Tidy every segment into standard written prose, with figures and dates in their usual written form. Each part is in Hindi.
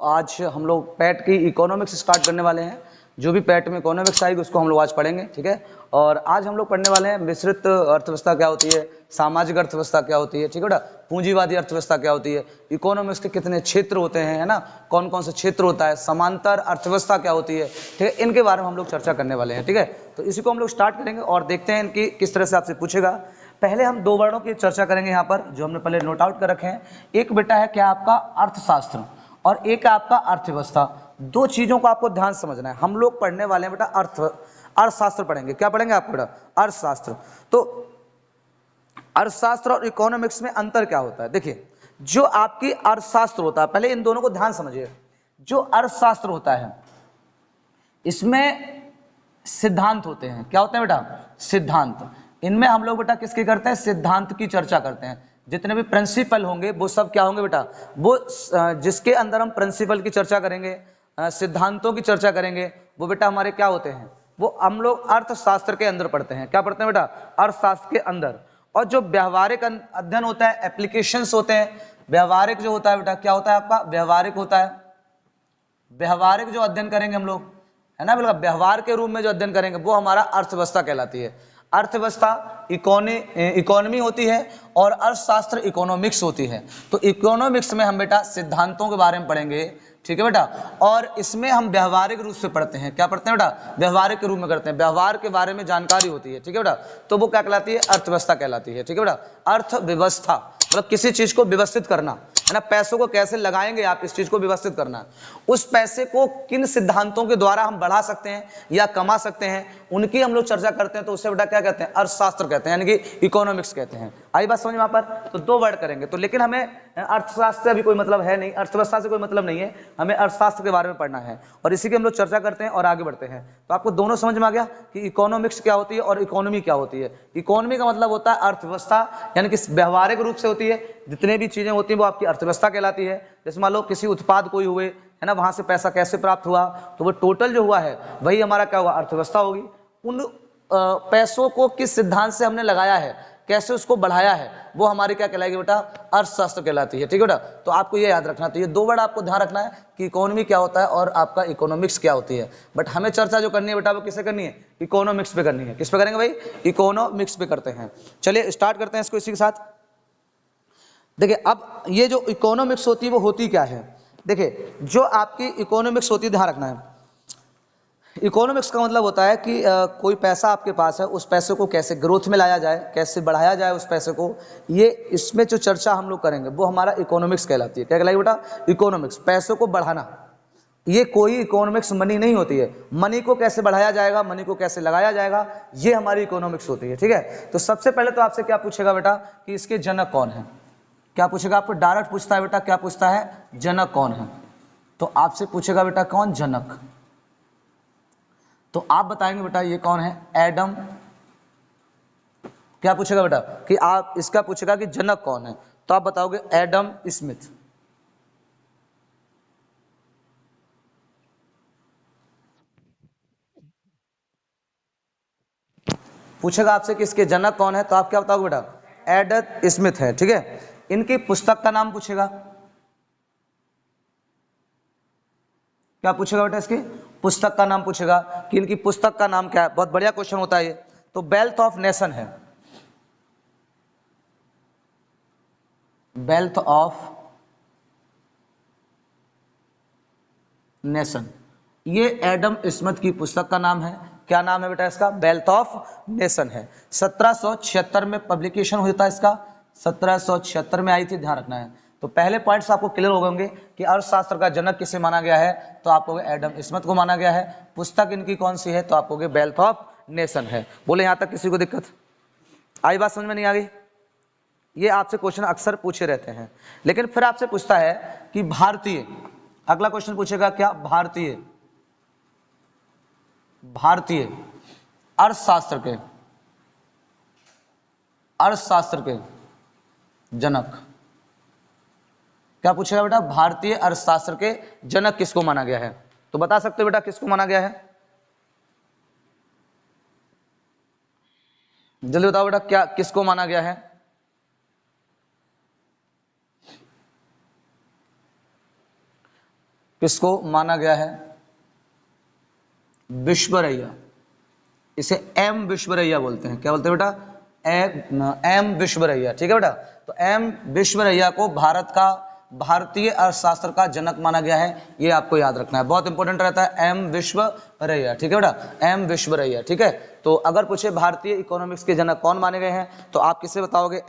आज हम लोग पैट की इकोनॉमिक्स स्टार्ट करने वाले हैं। जो भी पैट में इकोनॉमिक्स आएगी उसको हम लोग आज पढ़ेंगे, ठीक है। और आज हम लोग पढ़ने वाले हैं मिश्रित अर्थव्यवस्था क्या होती है, सामाजिक अर्थव्यवस्था क्या होती है, ठीक है बेटा, पूंजीवादी अर्थव्यवस्था क्या होती है, इकोनॉमिक्स के कितने क्षेत्र होते हैं, है ना, कौन कौन से क्षेत्र होता है, समांतर अर्थव्यवस्था क्या होती है, ठीक है। इनके बारे में हम लोग चर्चा करने वाले हैं, ठीक है। तो इसी को हम लोग स्टार्ट करेंगे और देखते हैं इनकी किस तरह से आपसे पूछेगा। पहले हम दो वर्णों की चर्चा करेंगे यहाँ पर, जो हमने पहले नोट आउट कर रखे हैं। एक बेटा है क्या आपका अर्थशास्त्र और एक है आपका अर्थव्यवस्था। दो चीजों को आपको ध्यान समझना है। हम लोग पढ़ने वाले हैं बेटा अर्थशास्त्र पढ़ेंगे। क्या पढ़ेंगे आप बेटा? अर्थशास्त्र। तो अर्थशास्त्र और इकोनॉमिक्स में अंतर क्या होता है? देखिए, जो आपकी अर्थशास्त्र होता है, पहले इन दोनों को ध्यान समझिए। जो अर्थशास्त्र होता है इसमें सिद्धांत होते हैं। क्या होते हैं बेटा? सिद्धांत। इनमें हम लोग बेटा किसकी करते हैं? सिद्धांत की चर्चा करते हैं। जितने भी प्रिंसिपल होंगे वो सब क्या होंगे बेटा? वो जिसके अंदर हम प्रिंसिपल की चर्चा करेंगे, सिद्धांतों की चर्चा करेंगे, वो बेटा हमारे क्या होते हैं? वो हम लोग अर्थशास्त्र के अंदर पढ़ते हैं। क्या पढ़ते हैं बेटा? अर्थशास्त्र के अंदर। और जो व्यवहारिक अध्ययन होता है, एप्लीकेशंस होते हैं, व्यवहारिक जो होता है बेटा, क्या होता है आपका? व्यवहारिक होता है। व्यवहारिक जो अध्ययन करेंगे हम लोग, है ना, बिल्कुल व्यवहार के रूप में जो अध्ययन करेंगे वो हमारा अर्थव्यवस्था कहलाती है। अर्थव्यवस्था इकोनॉमी होती है और अर्थशास्त्र इकोनॉमिक्स होती है। तो इकोनॉमिक्स में हम बेटा सिद्धांतों के बारे में पढ़ेंगे, ठीक है बेटा। और इसमें हम व्यवहारिक रूप से पढ़ते हैं। क्या पढ़ते हैं बेटा? व्यवहारिक के रूप में करते हैं। व्यवहार के बारे में जानकारी होती है, ठीक है बेटा। तो वो क्या कहलाती है? अर्थव्यवस्था कहलाती है, ठीक है बेटा। अर्थव्यवस्था मतलब किसी चीज को व्यवस्थित करना, है ना। पैसों को कैसे लगाएंगे आप, इस चीज को व्यवस्थित करना। उस पैसे को किन सिद्धांतों के द्वारा हम बढ़ा सकते हैं या कमा सकते हैं, उनकी हम लोग चर्चा करते हैं। तो उससे बेटा क्या कहते हैं? अर्थशास्त्र कहते हैं, यानी कि इकोनॉमिक्स कहते हैं। आई बात समझ में? वहां पर तो दो वर्ड करेंगे तो, लेकिन हमें अर्थशास्त्र से अभी कोई मतलब है नहीं, अर्थव्यवस्था से कोई मतलब नहीं है, हमें अर्थशास्त्र के बारे में पढ़ना है और इसी की हम लोग चर्चा करते हैं और आगे बढ़ते हैं। तो आपको दोनों समझ में आ गया कि इकोनॉमिक्स क्या होती है और इकोनॉमी क्या होती है। इकोनॉमी का मतलब होता है अर्थव्यवस्था, यानी कि व्यवहारिक रूप से होती है। जितने भी चीजें होती हैं वो आपकी अर्थव्यवस्था कहलाती है। जैसे मान लो किसी उत्पाद कोई हुए, है ना, वहां से पैसा कैसे प्राप्त हुआ, तो वो टोटल जो हुआ है वही हमारा क्या हुआ? अर्थव्यवस्था होगी। उन पैसों को किस सिद्धांत से हमने लगाया है, कैसे उसको बढ़ाया है, वो हमारी क्या कहलाएगी बेटा? अर्थशास्त्र कहलाती है, ठीक है बेटा। तो आपको ये याद रखना, तो ये दो वर्ड आपको ध्यान रखना है कि इकोनॉमी क्या होता है और आपका इकोनॉमिक्स क्या होती है। बट हमें चर्चा जो करनी है बेटा वो किससे करनी है? इकोनॉमिक्स पे करनी है। किस पे करेंगे भाई? इकोनॉमिक्स पे करते हैं। चलिए स्टार्ट करते हैं इसको इसी के साथ। देखिए, अब ये जो इकोनॉमिक्स होती है वो होती क्या है? देखिए, जो आपकी इकोनॉमिक्स होती है, ध्यान रखना है, इकोनॉमिक्स का मतलब होता है कि कोई पैसा आपके पास है, उस पैसे को कैसे ग्रोथ में लाया जाए, कैसे बढ़ाया जाए उस पैसे को, ये इसमें जो चर्चा हम लोग करेंगे वो हमारा इकोनॉमिक्स कहलाती है। क्या कहलाएगी बेटा? इकोनॉमिक्स। पैसों को बढ़ाना, ये कोई इकोनॉमिक्स मनी नहीं होती है। मनी को कैसे बढ़ाया जाएगा, मनी को कैसे लगाया जाएगा, ये हमारी इकोनॉमिक्स होती है, ठीक है। तो सबसे पहले तो आपसे क्या पूछेगा बेटा कि इसके जनक कौन है? क्या पूछेगा आपको? डायरेक्ट पूछता है बेटा, क्या पूछता है? जनक कौन है। तो आपसे पूछेगा बेटा कौन? जनक। तो आप बताएंगे बेटा ये कौन है? एडम। क्या पूछेगा बेटा कि आप इसका पूछेगा कि जनक कौन है, तो आप बताओगे एडम स्मिथ। पूछेगा आपसे कि इसके जनक कौन है, तो आप क्या बताओगे बेटा? एडम स्मिथ है, ठीक है। इनकी पुस्तक का नाम पूछेगा। क्या पूछेगा बेटा? इसकी पुस्तक का नाम पूछेगा कि इनकी पुस्तक का नाम क्या है। बहुत बढ़िया क्वेश्चन होता है ये। तो वेल्थ ऑफ नेशन है, वेल्थ ऑफ नेशन, ये एडम स्मिथ की पुस्तक का नाम है। क्या नाम है बेटा इसका? वेल्थ ऑफ नेशन है। 1776 में पब्लिकेशन होता है इसका, 1776 में आई थी, ध्यान रखना है। तो पहले पॉइंट्स आपको क्लियर हो गए कि अर्थशास्त्र का जनक किसे माना गया है, तो आपको एडम स्मिथ को माना गया है। पुस्तक इनकी कौन सी है, तो आपको वेल्थ ऑफ नेशन है। बोले यहां तक किसी को दिक्कत आई? बात समझ में नहीं आ गई? ये आपसे क्वेश्चन अक्सर पूछे रहते हैं। लेकिन फिर आपसे पूछता है कि भारतीय, अगला क्वेश्चन पूछेगा क्या? भारतीय, भारतीय अर्थशास्त्र के, अर्थशास्त्र के जनक। क्या पूछेगा बेटा? भारतीय अर्थशास्त्र के जनक किसको माना गया है? तो बता सकते हो बेटा किसको माना गया है? जल्दी बताओ बेटा, क्या किसको माना गया है? किसको माना गया है? विश्वरैया। इसे एम विश्वरैया बोलते हैं। क्या बोलते हैं बेटा? एम विश्वरैया। ठीक है बेटा, तो एम विश्वरैया को भारत का भारतीय अर्थशास्त्र का जनक माना गया है। ये आपको याद रखना है, बहुत इंपॉर्टेंट रहता है एम विश्वरैया। ठीक है बेटा, एम विश्वरैया। ठीक है, तो अगर पूछे भारतीय इकोनॉमिक्स के जनक कौन माने गए हैं तो आप किसे बताओगे?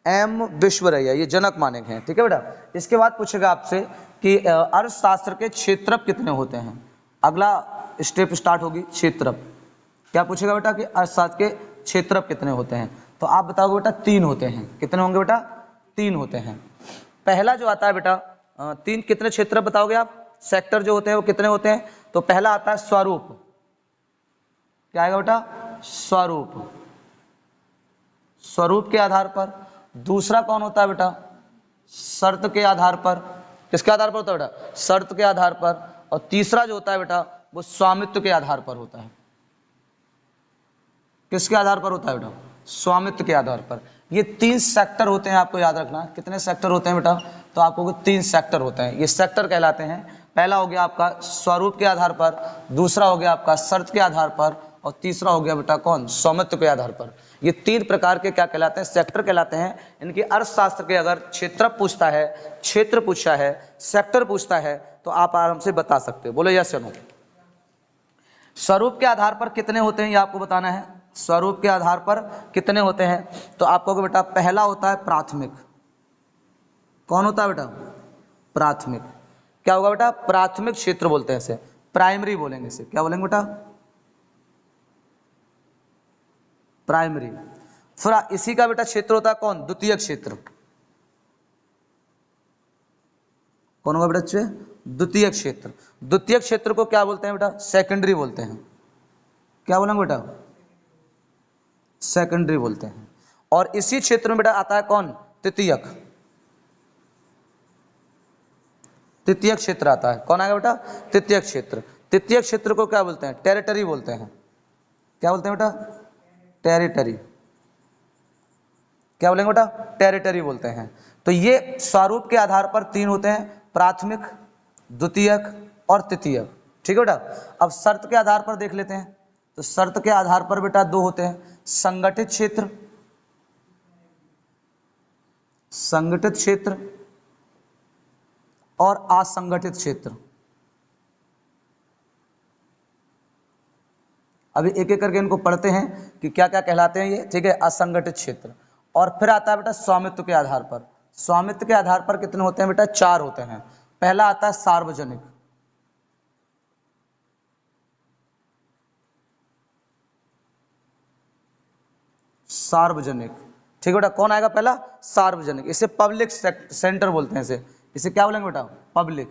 एम विश्वरैया, ये जनक माने गए हैं। ठीक है बेटा, इसके बाद पूछेगा आपसे कि अर्थशास्त्र के क्षेत्रफल कितने होते हैं। अगला स्टेप स्टार्ट होगी क्षेत्रफल। क्या पूछेगा बेटा कि अर्थशास्त्र के क्षेत्रफल कितने होते हैं, तो आप बताओगे बेटा 3 होते हैं। कितने होंगे बेटा? 3 होते हैं। पहला जो आता है बेटा 3, कितने क्षेत्र बताओगे आप? सेक्टर जो होते हैं वो कितने होते हैं? तो पहला आता है स्वरूप। क्या आएगा बेटा? स्वरूप, स्वरूप के आधार पर। दूसरा कौन होता है बेटा? शर्त के आधार पर। किसके आधार पर होता है बेटा? शर्त के आधार पर। और तीसरा जो होता है बेटा वो स्वामित्व के आधार पर होता है। किसके आधार पर होता है बेटा? स्वामित्व के आधार पर। ये 3 सेक्टर होते हैं, आपको याद रखना। कितने सेक्टर होते हैं बेटा? तो आपको 3 सेक्टर होते हैं। ये सेक्टर कहलाते हैं। पहला हो गया आपका स्वरूप के आधार पर, दूसरा हो गया आपका शर्त के आधार पर, और तीसरा हो गया बेटा कौन? स्वामित्व के आधार पर। ये 3 प्रकार के क्या कहलाते हैं? सेक्टर कहलाते हैं। इनकी अर्थशास्त्र के अगर क्षेत्र पूछता है, क्षेत्र पूछा है, सेक्टर पूछता है तो आप आराम से बता सकते हो। बोलो यस या नो। स्वरूप के आधार पर कितने होते हैं ये आपको बताना है। स्वरूप के आधार पर कितने होते हैं तो आपको बेटा पहला होता है प्राथमिक। कौन होता है बेटा? प्राथमिक। क्या होगा बेटा? प्राथमिक क्षेत्र बोलते हैं इसे, प्राइमरी बोलेंगे इसे। क्या बोलेंगे बेटा? प्राइमरी। फिर इसी का बेटा क्षेत्र होता है कौन? द्वितीय क्षेत्र। कौन होगा बेटा बच्चे? द्वितीय क्षेत्र। द्वितीय क्षेत्र को क्या बोलते हैं बेटा? सेकेंडरी बोलते हैं। क्या बोलेंगे बेटा? सेकेंडरी बोलते हैं। और इसी क्षेत्र में बेटा आता है कौन? तृतीयक। तृतीय क्षेत्र आता है। कौन आएगा बेटा? तृतीय क्षेत्र। तृतीय क्षेत्र को क्या बोलते हैं? टेरिटरी बोलते हैं। क्या बोलते हैं बेटा? टेरिटरी। क्या बोलेंगे बेटा? टेरिटरी बोलते हैं। तो ये स्वरूप के आधार पर 3 होते हैं, प्राथमिक, द्वितीयक और तृतीयक। ठीक है बेटा, अब शर्त के आधार पर देख लेते हैं। तो शर्त के आधार पर बेटा 2 होते हैं, संगठित क्षेत्र, संगठित क्षेत्र और असंगठित क्षेत्र। अभी एक एक करके इनको पढ़ते हैं कि क्या क्या कहलाते हैं ये। ठीक है, असंगठित क्षेत्र। और फिर आता है बेटा स्वामित्व के आधार पर। स्वामित्व के आधार पर कितने होते हैं बेटा? 4 होते हैं। पहला आता है सार्वजनिक। सार्वजनिक। ठीक है बेटा, कौन आएगा पहला? सार्वजनिक। इसे पब्लिक सेंटर बोलते हैं। इसे क्या बोलेंगे बेटा? पब्लिक।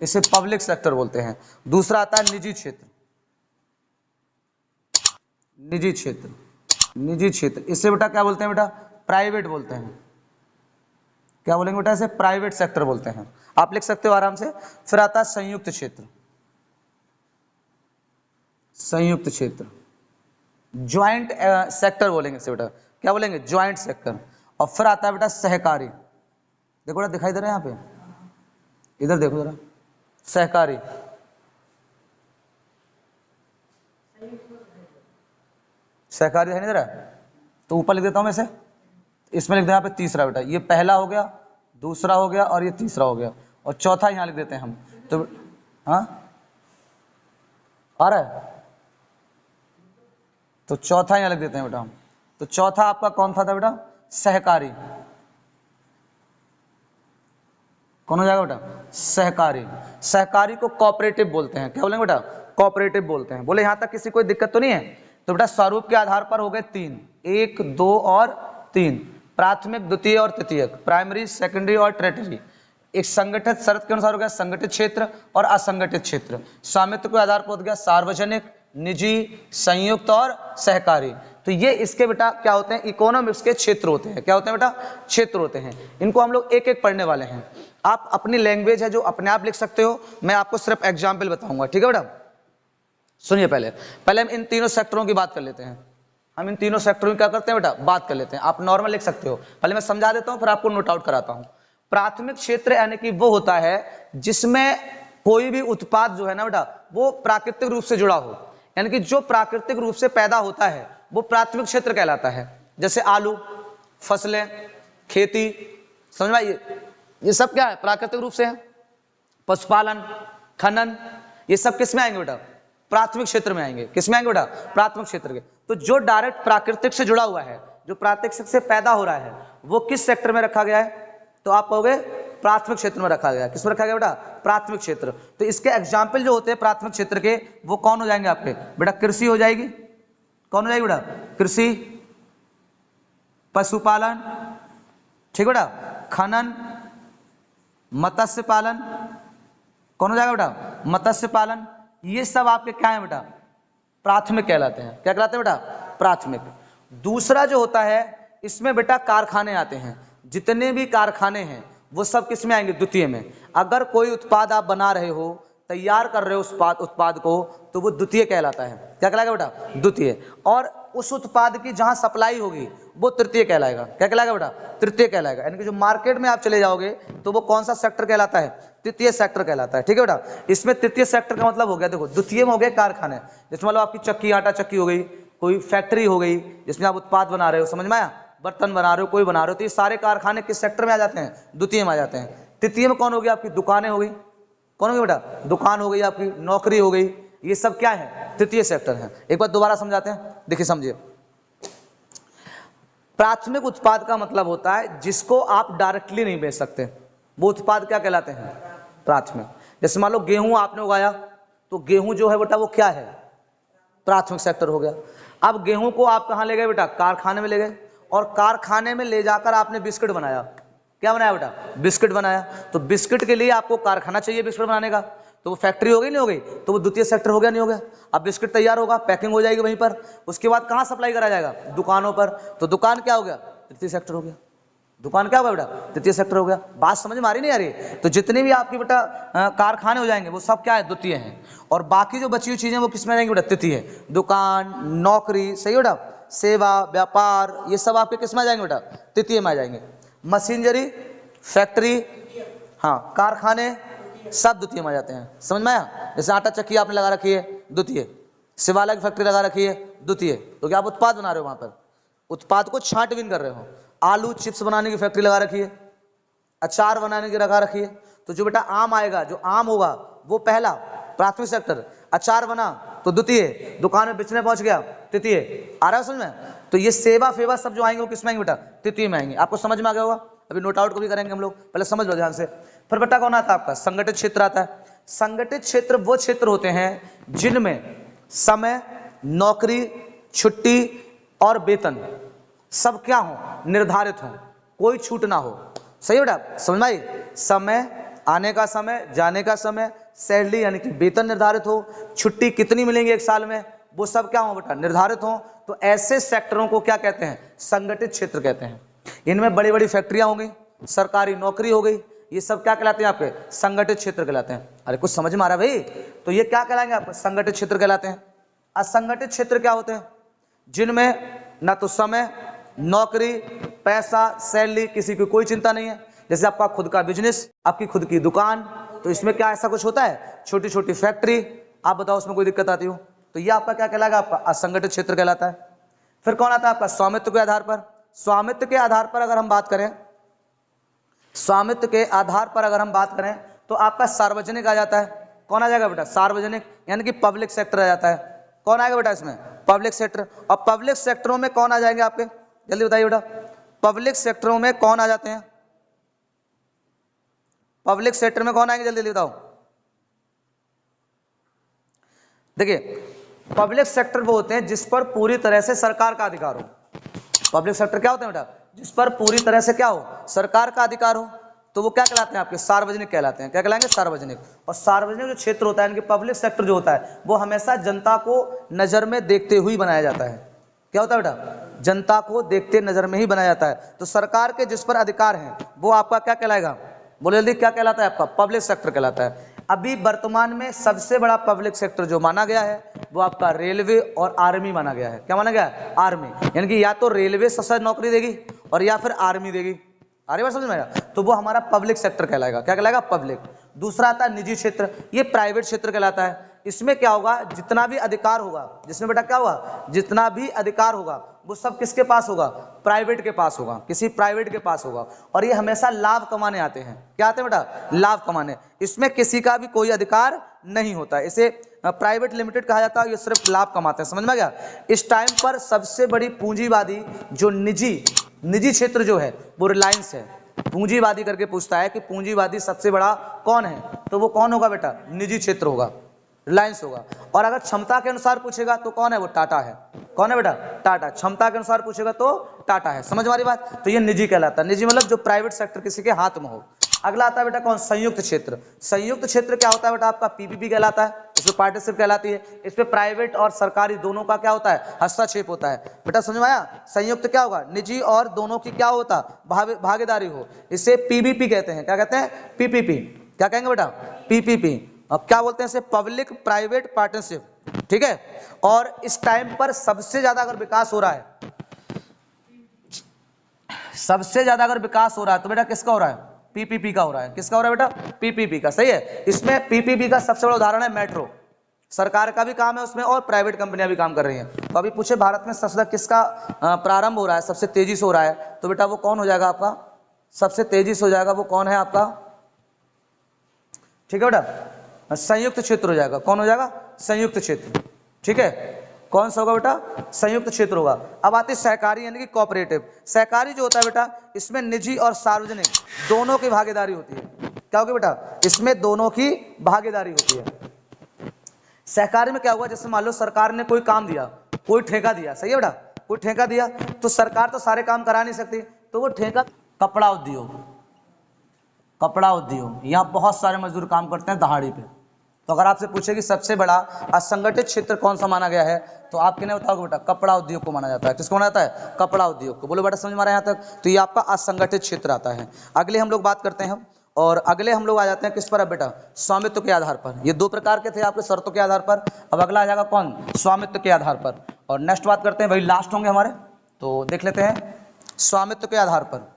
इसे पब्लिक सेक्टर बोलते हैं। दूसरा आता है निजी क्षेत्र। निजी क्षेत्र, निजी क्षेत्र। इसे बेटा क्या बोलते हैं बेटा? प्राइवेट बोलते हैं। क्या बोलेंगे बेटा? इसे प्राइवेट सेक्टर बोलते हैं। आप लिख सकते हो आराम से। फिर आता है संयुक्त क्षेत्र। संयुक्त क्षेत्र, ज्वाइंट सेक्टर बोलेंगे इसे बेटा। क्या बोलेंगे? Joint sector. और फिर आता है बेटा सहकारी। देखो बेटा, दिखाई दे रहा है यहाँ पे? इधर देखो जरा, सहकारी। सहकारी दिखाई नहीं दे रहा है? तो ऊपर लिख देता हूं मैं इसे। इसमें लिख दें यहाँ पे तीसरा बेटा। ये पहला हो गया, दूसरा हो गया और ये तीसरा हो गया, और चौथा यहाँ लिख देते हैं हम। तो हाँ आ रहा है? तो चौथा यहाँ लिख देते हैं बेटा हम। तो चौथा आपका कौन था बेटा? सहकारी। कौन हो जाएगा बेटा? सहकारी। सहकारी को कोऑपरेटिव बोलते हैं। क्या बोलेंगे बेटा? कोऑपरेटिव बोलते हैं। बोले यहां तक किसी कोई दिक्कत तो नहीं है? तो बेटा स्वरूप के आधार पर हो गए 3, 1, 2 और 3। प्राथमिक, द्वितीय और तृतीयक, प्राइमरी, सेकेंडरी और टेरिटरी। एक संगठित शर्त के अनुसार हो गया संगठित क्षेत्र और असंगठित क्षेत्र। स्वामित्व के आधार पर हो गया सार्वजनिक, निजी, संयुक्त और सहकारी। तो ये इसके बेटा क्या होते हैं? इकोनॉमिक्स के क्षेत्र होते हैं। क्या होते हैं बेटा? क्षेत्र होते हैं। इनको हम लोग एक एक पढ़ने वाले हैं। आप अपनी लैंग्वेज है जो अपने आप लिख सकते हो, मैं आपको सिर्फ एग्जाम्पल बताऊंगा। ठीक है बेटा, सुनिए। पहले हम इन तीनों सेक्टरों की बात कर लेते हैं। हम इन तीनों सेक्टरों की क्या करते हैं बेटा? बात कर लेते हैं। आप नॉर्मल लिख सकते हो। पहले मैं समझा देता हूं, फिर आपको नोट आउट कराता हूं। प्राथमिक क्षेत्र यानी कि वो होता है जिसमें कोई भी उत्पाद जो है ना बेटा वो प्राकृतिक रूप से जुड़ा हो, यानी कि जो प्राकृतिक रूप से पैदा होता है वो प्राथमिक क्षेत्र कहलाता है। जैसे आलू, फसलें, खेती, समझ में आइए, ये सब क्या है प्राकृतिक रूप से है। पशुपालन, खनन, ये सब किस में आएंगे बेटा, प्राथमिक क्षेत्र में आएंगे। किस में आएंगे बेटा, प्राथमिक क्षेत्र के। तो जो डायरेक्ट प्राकृतिक से जुड़ा हुआ है, जो प्राकृतिक से पैदा हो रहा है, वो किस सेक्टर में रखा गया है, तो आप कहोगे प्राथमिक क्षेत्र में रखा गया। किस में रखा गया बेटा, प्राथमिक क्षेत्र। तो इसके एग्जाम्पल जो होते हैं प्राथमिक क्षेत्र के, वो कौन हो जाएंगे आपके बेटा, कृषि हो जाएगी। कौन हो जाएगी बेटा, कृषि, पशुपालन, ठीक बेटा, खनन, मत्स्य पालन, कौन हो जाएगा बेटा, मत्स्य पालन। ये सब आपके क्या है बेटा, प्राथमिक कहलाते हैं। क्या कहलाते हैं बेटा, प्राथमिक। दूसरा जो होता है इसमें बेटा कारखाने आते हैं। जितने भी कारखाने हैं वो सब किस में आएंगे, द्वितीय में। अगर कोई उत्पाद आप बना रहे हो, तैयार कर रहे हो उस उत्पाद को, तो वो द्वितीय कहलाता है। क्या कहलाएगा बेटा, द्वितीय। और उस उत्पाद की जहां सप्लाई होगी वो तृतीय कहलाएगा। क्या कहलाएगा बेटा, तृतीय कहलाएगा। यानी कि जो मार्केट में आप चले जाओगे तो वो कौन सा सेक्टर कहलाता है, तृतीय सेक्टर कहलाता है। ठीक है बेटा, इसमें तृतीय सेक्टर का मतलब हो गया, देखो द्वितीय में हो गए कारखाने, जिसमें मतलब आपकी चक्की, आटा चक्की हो गई, कोई फैक्ट्री हो गई जिसमें आप उत्पाद बना रहे हो, समझ में आया, बर्तन बना रहे हो, कोई बना रहे हो, तो ये सारे कारखाने किस सेक्टर में आ जाते हैं, द्वितीय में आ जाते हैं। तृतीय में कौन हो गया, आपकी दुकानें हो गई, कौन हो गई बेटा, दुकान हो गई, आपकी नौकरी हो गई, ये सब क्या है, तृतीय सेक्टर है। एक बार दोबारा समझाते हैं, देखिए समझिए। प्राथमिक उत्पाद का मतलब होता है जिसको आप डायरेक्टली नहीं बेच सकते, वो उत्पाद क्या कहलाते हैं, प्राथमिक। जैसे मान लो गेहूं आपने उगाया, तो गेहूं जो है बेटा वो क्या है, प्राथमिक सेक्टर हो गया। अब गेहूं को आप कहां ले गए बेटा, कारखाने में ले गए, और कारखाने में ले जाकर आपने बिस्किट बनाया। क्या बनाया बेटा, बिस्किट बनाया। तो बिस्किट के लिए आपको कारखाना चाहिए बिस्किट बनाने का, तो वो फैक्ट्री हो गई नहीं हो गई, तो वो द्वितीय सेक्टर हो गया नहीं हो गया। अब बिस्किट तैयार होगा, पैकिंग हो जाएगी वहीं पर, उसके बाद कहाँ सप्लाई करा जाएगा, दुकानों पर, तो दुकान क्या हो गया, तृतीय सेक्टर हो गया। दुकान क्या होगा बेटा, तृतीय सेक्टर हो गया। बात समझ में आ रही नहीं आ रही? तो जितने भी आपकी बेटा कारखाने हो जाएंगे वो सब क्या है, द्वितीय हैं, और बाकी जो बची हुई चीजें वो किस में रहेंगी बेटा, तृतीय। दुकान, नौकरी, सही बेटा, सेवा, व्यापार, ये सब आपके किस में आ जाएंगे बेटा, तृतीय में आ जाएंगे। मशीनरी, फैक्ट्री, हाँ, कारखाने, सब द्वितीय में आ जाते हैं। समझ में आया? जैसे आटा चक्की आपने लगा रखी है, द्वितीय। शिवाला की फैक्ट्री लगा रखी है, द्वितीय। तो क्या आप उत्पाद बना रहे हो, वहां पर उत्पाद को छांटबीन कर रहे हो। आलू चिप्स बनाने की फैक्ट्री लगा रखी है, अचार बनाने की लगा रखी है। तो जो बेटा आम आएगा, जो आम होगा वो पहला, प्राथमिक सेक्टर। अचार बना तो द्वितीय, दुकान में बेचने पहुंच गया, तृतीय। आ रहा है समझ में? तो ये सेवा फेवा सब जो आएंगे वो किस में आएंगे बेटा, तृतीय में आएंगे। आपको समझ में आ गया होगा? अभी नोट आउट को भी करेंगे हम लोग, पहले समझ लो ध्यान से। फिर बेटा कौन आता है आपका, संगठित क्षेत्र आता है। संगठित क्षेत्र वो क्षेत्र होते हैं जिनमें समय, नौकरी, छुट्टी और वेतन सब क्या हो, निर्धारित हो, कोई छूट ना हो। सही बेटा, समझ में आई? समय, आने का समय, जाने का समय, सैलरी यानी कि वेतन निर्धारित हो, छुट्टी कितनी मिलेंगी एक साल में, वो सब क्या हो बेटा, निर्धारित हो। तो ऐसे सेक्टरों को क्या कहते हैं, संगठित क्षेत्र कहते हैं। इनमें बड़ी बड़ी फैक्ट्रियां हो गई, सरकारी नौकरी हो गई, ये सब क्या कहलाते हैं आपके, संगठित क्षेत्र कहलाते हैं। अरे कुछ समझ में आ रहा है भाई? तो ये क्या कहलाएंगे आपके, संगठित क्षेत्र कहलाते हैं। असंगठित क्षेत्र क्या होते हैं, जिनमें ना तो समय, नौकरी, पैसा, सैलरी, किसी की कोई चिंता नहीं है। जैसे आपका खुद का बिजनेस, आपकी खुद की दुकान, तो इसमें क्या ऐसा कुछ होता है, छोटी छोटी फैक्ट्री, आप बताओ उसमें कोई दिक्कत आती हो, तो ये आपका क्या कहलाएगा, आपका असंगठित क्षेत्र कहलाता है। फिर कौन आता है आपका, स्वामित्व के आधार पर। स्वामित्व के आधार पर अगर हम बात करें, स्वामित्व के आधार पर अगर हम बात करें तो आपका सार्वजनिक आ जाता है। कौन आ जाएगा बेटा, सार्वजनिक, यानी कि पब्लिक सेक्टर आ जाता है। कौन आएगा बेटा इसमें, पब्लिक सेक्टर। और पब्लिक सेक्टरों में कौन आ जाएंगे आपके, जल्दी बताइए बेटा, पब्लिक सेक्टरों में कौन आ जाते हैं, पब्लिक सेक्टर में कौन आएंगे, जल्दी बताओ। देखिए पब्लिक सेक्टर वो होते हैं जिस पर पूरी तरह से सरकार का अधिकार हो। पब्लिक सेक्टर क्या होते हैं बेटा, जिस पर पूरी तरह से क्या हो, सरकार का अधिकार हो, तो वो क्या कहलाते हैं आपके, सार्वजनिक कहलाते हैं। क्या कहलाएंगे, सार्वजनिक। और सार्वजनिक जो क्षेत्र होता है, यानी कि पब्लिक सेक्टर जो होता है, वो हमेशा जनता को नजर में देखते हुए बनाया जाता है। क्या होता है बेटा, जनता को देखते नजर में ही बनाया जाता है। तो सरकार के जिस पर अधिकार है वो आपका क्या कहलाएगा, बोले जल्दी, क्या कहलाता है आपका, पब्लिक सेक्टर कहलाता है। अभी वर्तमान में सबसे बड़ा पब्लिक सेक्टर जो माना गया है वो आपका रेलवे और आर्मी माना गया है। क्या माना गया है, आर्मी। यानी कि या तो रेलवे सबसे नौकरी देगी और या फिर आर्मी देगी। आ रही बात समझ में आया? तो वो हमारा पब्लिक सेक्टर कहलाएगा। क्या कहलाएगा? पब्लिक। दूसरा आता है निजी क्षेत्र, ये प्राइवेट क्षेत्र कहलाता है। इसमें क्या होगा, जितना भी अधिकार होगा, जिसमें बेटा क्या होगा, जितना भी अधिकार होगा वो सब किसके पास होगा? प्राइवेट के पास होगा, किसी प्राइवेट के पास होगा। और ये हमेशा लाभ कमाने आते हैं। क्या आते हैं बेटा? लाभ कमाने। इसमें किसी का भी कोई अधिकार नहीं होता, इसे प्राइवेट लिमिटेड कहा जाता है। ये सिर्फ लाभ कमाते हैं। समझ में आ गया? इस टाइम पर सबसे बड़ी पूंजीवादी जो निजी क्षेत्र जो है वो रिलायंस है। पूंजीवादी करके पूछता है कि पूंजीवादी सबसे बड़ा कौन है, तो वो कौन होगा बेटा? निजी क्षेत्र होगा, रिलायंस होगा। और अगर क्षमता के अनुसार पूछेगा तो कौन है? वो टाटा है। कौन है बेटा? टाटा। क्षमता के अनुसार पूछेगा तो टाटा है। समझ हमारी बात? तो ये निजी कहलाता है। निजी मतलब जो प्राइवेट सेक्टर किसी के हाथ में हो। अगला आता है बेटा कौन? संयुक्त क्षेत्र। संयुक्त क्षेत्र क्या होता है बेटा? आपका पीपीपी कहलाता है, इसमें पार्टनरशिप कहलाती है। इसमें प्राइवेट और सरकारी दोनों का क्या होता है? हस्तक्षेप होता है। बेटा समझ में आया? संयुक्त क्या होगा? निजी और दोनों की क्या होता? भागीदारी हो। इसे पीबीपी कहते हैं। क्या कहते हैं? पीपीपी। क्या कहेंगे बेटा? पीपीपी। अब क्या बोलते हैं इसे? Public private partnership. ठीक है। और इस टाइम पर सबसे ज्यादा अगर विकास हो रहा है, सबसे ज्यादा अगर विकास हो रहा है तो बेटा किसका हो रहा है? पीपीपी का हो रहा है। किसका हो रहा है बेटा? पीपीपी का। सही है। इसमें पीपीपी का सबसे बड़ा उदाहरण है मेट्रो। सरकार का भी काम है उसमें और प्राइवेट कंपनियां भी काम कर रही हैं। तो अभी पूछे भारत में सबसे किसका प्रारंभ हो रहा है, सबसे तेजी से हो रहा है, तो बेटा वो कौन हो जाएगा आपका? सबसे तेजी से हो जाएगा वो कौन है आपका? ठीक है बेटा, संयुक्त क्षेत्र हो जाएगा। कौन हो जाएगा? संयुक्त क्षेत्र। ठीक है। कौन सा होगा बेटा? संयुक्त क्षेत्र होगा। अब आती है सहकारी यानी कि कोऑपरेटिव। सहकारी जो होता है बेटा, इसमें निजी और सार्वजनिक दोनों की भागीदारी होती है। क्या होगी बेटा? इसमें दोनों की भागीदारी होती है। सहकारी में क्या हुआ, जैसे मान लो सरकार ने कोई काम दिया, कोई ठेका दिया। सही है बेटा? कोई ठेका दिया तो सरकार तो सारे काम करा नहीं सकती, तो वो ठेका, कपड़ा उद्योग, कपड़ा उद्योग, यहाँ बहुत सारे मजदूर काम करते हैं दहाड़ी पे। तो अगर आपसे पूछे कि सबसे बड़ा असंगठित क्षेत्र कौन सा माना गया है, तो आप किन्हें बताओगे बेटा? कपड़ा उद्योग को माना जाता है। किसको माना जाता है? कपड़ा उद्योग को। बोलो बेटा समझ में आ रहा है यहाँ तक? तो ये आपका असंगठित क्षेत्र आता है। अगले हम लोग बात करते हैं, और अगले हम लोग आ जाते हैं किस पर? अब बेटा स्वामित्व के आधार पर। ये दो प्रकार के थे आपके शर्तों के आधार पर। अब अगला आ जाएगा कौन? स्वामित्व के आधार पर। और नेक्स्ट बात करते हैं, वही लास्ट होंगे हमारे, तो देख लेते हैं स्वामित्व के आधार पर।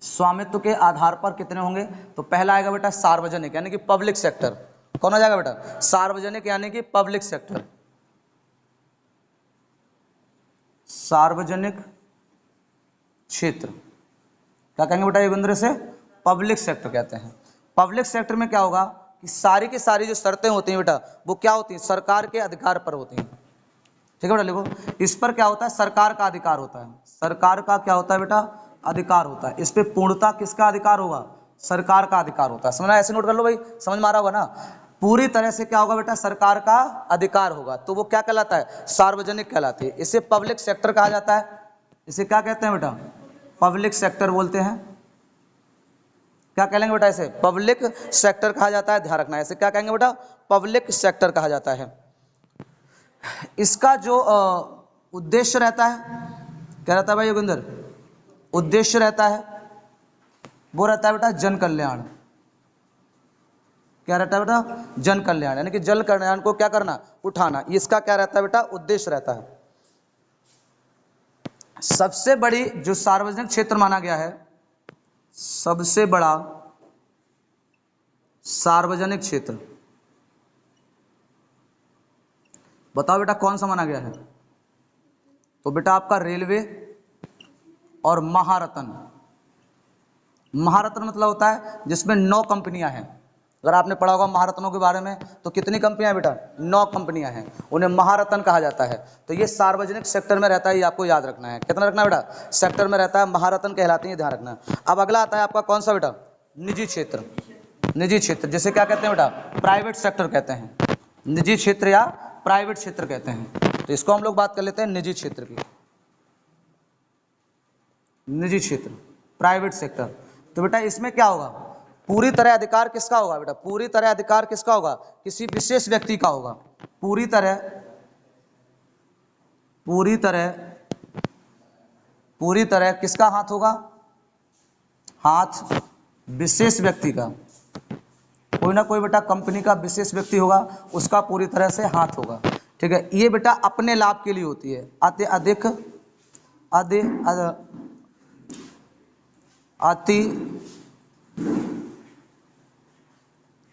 स्वामित्व के आधार पर कितने होंगे? तो पहला आएगा बेटा सार्वजनिक यानी कि पब्लिक सेक्टर। कौन आ जाएगा बेटा? सार्वजनिक यानी कि पब्लिक सेक्टर। सार्वजनिक क्षेत्र क्या कहेंगे बेटा? योगेंद्र से पब्लिक सेक्टर कहते हैं। पब्लिक सेक्टर में क्या होगा कि सारी की सारी जो शर्तें होती हैं बेटा, वो क्या होती हैं? सरकार के अधिकार पर होती हैं। ठीक है बेटा, लिखो इस पर क्या होता है? सरकार का अधिकार होता है। सरकार का क्या होता है बेटा? अधिकार होता है। इस पे पूर्णता किसका अधिकार होगा? सरकार का अधिकार होता है। समझना? ऐसे नोट कर लो भाई, समझ में आ रहा होगा ना? पूरी तरह से क्या होगा बेटा? सरकार का अधिकार होगा, तो वो क्या कहलाता है? सार्वजनिक कहलाती है। इसे पब्लिक सेक्टर कहा जाता है। इसे क्या कहते हैं बेटा? पब्लिक सेक्टर बोलते हैं। क्या कहेंगे बेटा? इसे पब्लिक सेक्टर कहा जाता है। ध्यान रखना है, इसे क्या कहेंगे बेटा? पब्लिक सेक्टर कहा जाता है। इसका जो उद्देश्य रहता है, क्या रहता है भाई योगेंद्र? उद्देश्य रहता है वो रहता है बेटा जन कल्याण। क्या रहता है बेटा? जन कल्याण, यानी कि जन कल्याण को क्या करना? उठाना। इसका क्या रहता है बेटा? उद्देश्य रहता है। सबसे बड़ी जो सार्वजनिक क्षेत्र माना गया है, सबसे बड़ा सार्वजनिक क्षेत्र बताओ बेटा कौन सा माना गया है? तो बेटा आपका रेलवे और महारत्न। महारत्न मतलब होता है जिसमें 9 कंपनियां हैं। अगर आपने पढ़ा होगा महारत्नों के बारे में, तो कितनी कंपनियां बेटा? 9 कंपनियां हैं, उन्हें महारत्न कहा जाता है। तो ये सार्वजनिक सेक्टर में रहता है, ये आपको याद रखना है। कितना रखना है बेटा? सेक्टर में रहता है, महारत्न कहलाती है, ध्यान रखना। अब अगला आता है आपका कौन सा बेटा? निजी क्षेत्र। निजी क्षेत्र जिसे क्या कहते हैं बेटा? प्राइवेट सेक्टर कहते हैं। निजी क्षेत्र या प्राइवेट क्षेत्र कहते हैं। तो इसको हम लोग बात कर लेते हैं निजी क्षेत्र की। निजी क्षेत्र, प्राइवेट सेक्टर। तो बेटा इसमें क्या होगा? पूरी तरह अधिकार किसका होगा बेटा? पूरी तरह अधिकार किसका होगा? किसी विशेष व्यक्ति का होगा। पूरी तरह किसका हाथ होगा? हाथ विशेष व्यक्ति का। कोई ना कोई बेटा कंपनी का विशेष व्यक्ति होगा, उसका पूरी तरह से हाथ होगा। ठीक है। ये बेटा अपने लाभ के लिए होती है। अति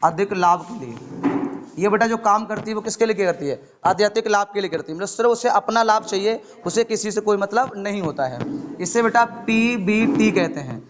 अधिक लाभ के लिए। ये बेटा जो काम करती है वो किसके लिए करती है? अत्यधिक लाभ के लिए करती है, मतलब सिर्फ उसे अपना लाभ चाहिए, उसे किसी से कोई मतलब नहीं होता है। इसे बेटा पीबीटी कहते हैं,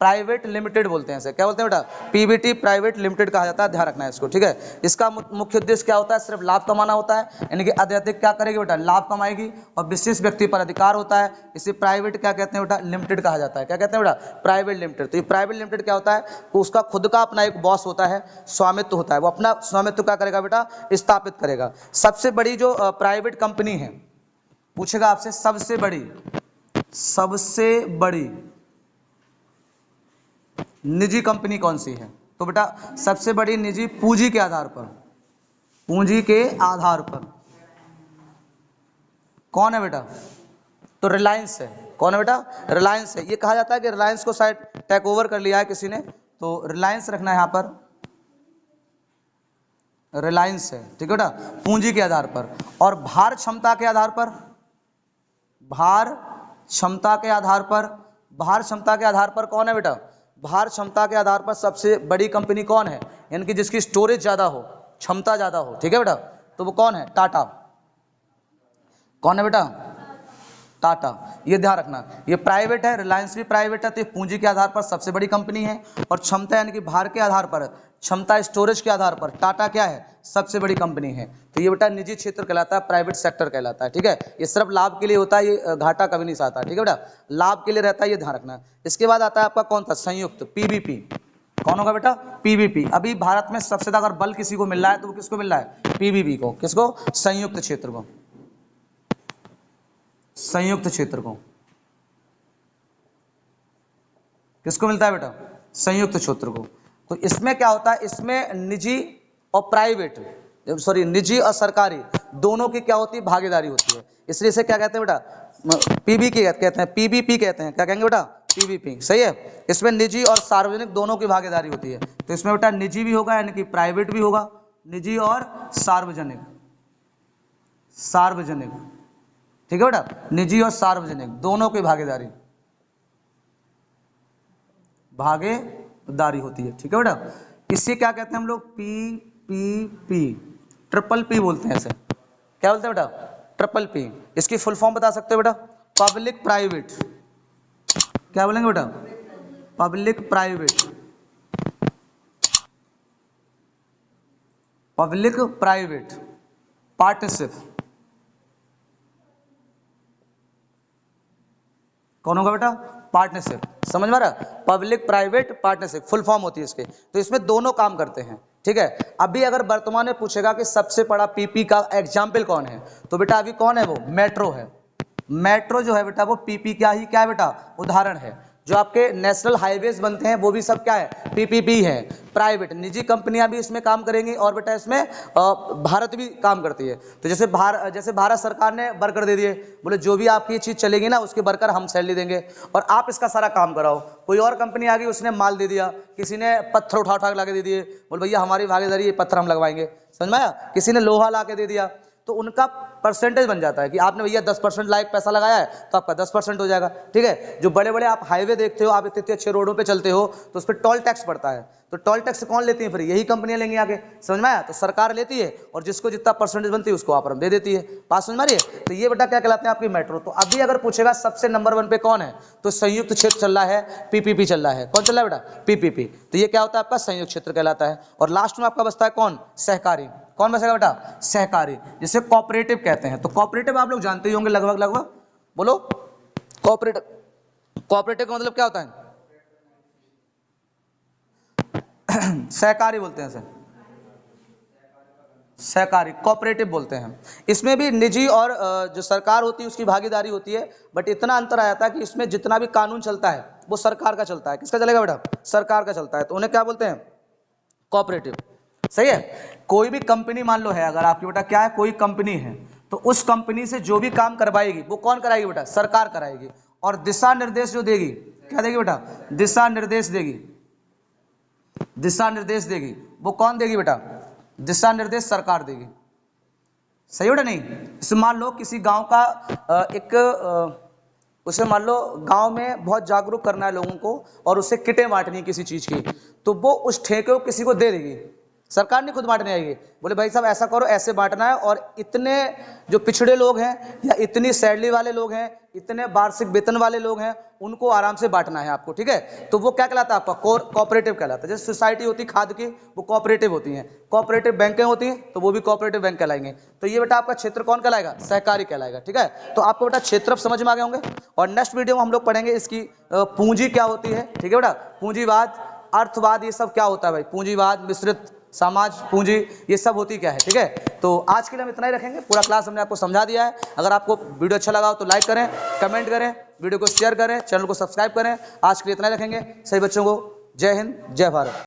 प्राइवेट लिमिटेड बोलते हैं इसे। क्या बोलते हैं बेटा? पीबीटी, प्राइवेट लिमिटेड कहा जाता है, ध्यान रखना है इसको, ठीक है। इसका मुख्य उद्देश्य क्या होता है? सिर्फ लाभ कमाना होता है, यानी कि अत्यधिक क्या करेगी बेटा? लाभ कमाएगी, और विशेष व्यक्ति पर अधिकार होता है। इसे प्राइवेट क्या कहते हैं बेटा? लिमिटेड कहा जाता है। क्या कहते हैं बेटा? Private limited. तो ये प्राइवेट लिमिटेड क्या होता है? वो उसका खुद का अपना एक बॉस होता है, स्वामित्व होता है, वो अपना स्वामित्व क्या करेगा बेटा? स्थापित करेगा। सबसे बड़ी जो प्राइवेट कंपनी है, पूछेगा आपसे सबसे बड़ी निजी कंपनी कौन सी है? तो बेटा सबसे बड़ी निजी पूंजी के आधार पर कौन है बेटा? तो रिलायंस है। कौन है बेटा? रिलायंस है। ये कहा जाता है कि रिलायंस को शायद टेक ओवर कर लिया है किसी ने, तो रिलायंस रखना है यहां पर, रिलायंस है, ठीक है बेटा, पूंजी के आधार पर। और भार क्षमता के आधार पर कौन है बेटा? भार क्षमता के आधार पर सबसे बड़ी कंपनी कौन है? यानी कि जिसकी स्टोरेज ज्यादा हो, क्षमता ज्यादा हो, ठीक है बेटा, तो वो कौन है? टाटा। कौन है बेटा? टाटा। ये ध्यान रखना, ये प्राइवेट है, रिलायंस भी प्राइवेट है, तो ये पूंजी के आधार पर सबसे बड़ी कंपनी है। और क्षमता यानी कि भार के आधार पर, क्षमता स्टोरेज के आधार पर टाटा क्या है? सबसे बड़ी कंपनी है। तो ये बेटा निजी क्षेत्र कहलाता है, प्राइवेट सेक्टर कहलाता है, ठीक है। ये सिर्फ लाभ के लिए होता है, ये घाटा कभी नहीं सहता, ठीक है बेटा, लाभ के लिए रहता है, ये ध्यान रखना। इसके बाद आता है आपका कौन सा? संयुक्त, पीवीपी। कौन होगा बेटा? पीवीपी। अभी भारत में सबसे ज्यादा अगर बल किसी को मिल रहा है तो वो किसको मिल रहा है? पीवीपी को। किसको? संयुक्त क्षेत्र को। संयुक्त क्षेत्र को किसको मिलता है बेटा? संयुक्त क्षेत्र को। तो इसमें क्या होता है? इसमें निजी और प्राइवेट, सॉरी निजी और सरकारी दोनों की क्या होती है? भागीदारी होती है। इसलिए इसे क्या कहते हैं बेटा? पीबीपी कहते हैं, पीबीपी कहते हैं। क्या कहेंगे बेटा? पीबीपी, सही है। इसमें निजी और सार्वजनिक दोनों की भागीदारी होती है। तो इसमें बेटा निजी भी होगा, यानी कि प्राइवेट भी होगा, निजी और सार्वजनिक, ठीक है बेटा, निजी और सार्वजनिक दोनों की भागीदारी होती है, ठीक है बेटा। इसे क्या कहते हैं हम लोग? पीपीपी, ट्रिपल पी बोलते हैं इसे। क्या बोलते हैं बेटा? Triple P. इसकी फुल फॉर्म बता सकते हो बेटा? पब्लिक प्राइवेट, क्या बोलेंगे बेटा? Public private partnership. कौन होगा बेटा? पार्टनरशिप। समझ में आ रहा? Public private partnership full form होती है इसके। तो इसमें दोनों काम करते हैं, ठीक है। अभी अगर वर्तमान में पूछेगा कि सबसे बड़ा पीपी का एग्जाम्पल कौन है, तो बेटा अभी कौन है? वो मेट्रो है। मेट्रो जो है बेटा वो पीपी क्या है बेटा? उदाहरण है। जो आपके नेशनल हाईवेज बनते हैं वो भी सब क्या है? पीपीपी है। प्राइवेट निजी कंपनियां भी इसमें काम करेंगी, और बेटा इसमें भारत भी काम करती है। तो जैसे भारत सरकार ने वर्कर दे दिए, बोले जो भी आपकी चीज चलेगी ना उसके वर्कर हम सैलरी देंगे और आप इसका सारा काम कराओ। कोई और कंपनी आ गई, उसने माल दे दिया, किसी ने पत्थर उठा के ला के दे दिए, बोले भैया हमारी भागीदारी, ये पत्थर हम लगवाएंगे, समझ में आया? किसी ने लोहा ला के दे दिया, तो उनका परसेंटेज बन जाता है कि आपने भैया 10% लायक पैसा लगाया है तो आपका 10% हो जाएगा, ठीक है। जो बड़े बड़े आप हाईवे देखते हो, आप इतने अच्छे रोडों पे चलते हो तो उस पर टोल टैक्स पड़ता है, तो टोल टैक्स कौन लेती है? फिर यही कंपनियां लेंगी आगे, समझ में आया? तो सरकार लेती है और जिसको जितना परसेंटेज बनती है उसको आप दे देती है। बात समझ में आ रही है? तो ये बेटा क्या कहलाते हैं? आपकी मेट्रो। तो अभी अगर पूछेगा सबसे नंबर 1 पे कौन है, तो संयुक्त क्षेत्र चल रहा है, पीपीपी चल रहा है। कौन चल रहा है बेटा? पीपीपी। तो ये क्या होता है? आपका संयुक्त क्षेत्र कहलाता है। और लास्ट में आपका बचता है कौन? सहकारी। कौन बचेगा बेटा? सहकारी, जिसे कोऑपरेटिव कहते हैं। तो कोऑपरेटिव आप लोग जानते ही होंगे लगभग, बोलो। कोऑपरेटिव का मतलब क्या होता है? सहकारी बोलते हैं सर, सहकारी, कोऑपरेटिव बोलते हैं। इसमें भी निजी और जो सरकार होती है उसकी भागीदारी होती है, बट इतना अंतर आ जाता है कि इसमें जितना भी कानून चलता है वो सरकार का चलता है। किसका चलेगा बेटा? सरकार का चलता है। तो उन्हें क्या बोलते हैं? कोऑपरेटिव, सही है। कोई भी कंपनी मान लो है, अगर आपकी बेटा क्या है, कोई कंपनी है, तो उस कंपनी से जो भी काम करवाएगी वो कौन कराएगी बेटा? सरकार कराएगी। और दिशा निर्देश जो देगी, क्या देगी बेटा? दिशा निर्देश देगी। वो कौन देगी बेटा? दिशा निर्देश सरकार देगी, सही बेटा? नहीं, इसे मान लो किसी गांव का एक उसे मान लो गांव में बहुत जागरूक करना है लोगों को और उसे किटें बांटनी है किसी चीज की, तो वो उस ठेके को किसी को दे देगी, सरकार नहीं खुद बांटने आएगी, बोले भाई साहब ऐसा करो, ऐसे बांटना है, और इतने जो पिछड़े लोग हैं या इतनी सैलरी वाले लोग हैं, इतने वार्षिक वेतन वाले लोग हैं, उनको आराम से बांटना है आपको, ठीक है। तो वो क्या कहलाता है आपका, कोऑपरेटिव कहलाता है। जैसे सोसाइटी होती है खाद की, वो कोऑपरेटिव होती हैं, कोऑपरेटिव बैंकें होती हैं तो वो भी कोऑपरेटिव बैंक कहलाएंगे। तो ये बेटा आपका क्षेत्र कौन कहलाएगा, सहकारी कहलाएगा, ठीक है। तो आपको बेटा क्षेत्र अब समझ में आ गए होंगे, और नेक्स्ट वीडियो में हम लोग पढ़ेंगे इसकी पूंजी क्या होती है, ठीक है बेटा, पूंजीवाद, अर्थवाद, ये सब क्या होता है भाई, पूंजीवाद, मिश्रित समाज पूंजी, ये सब होती क्या है, ठीक है। तो आज के लिए हम इतना ही रखेंगे, पूरा क्लास हमने आपको समझा दिया है। अगर आपको वीडियो अच्छा लगा हो तो लाइक करें, कमेंट करें, वीडियो को शेयर करें, चैनल को सब्सक्राइब करें। आज के लिए इतना ही रखेंगे। सभी बच्चों को जय हिंद, जय भारत।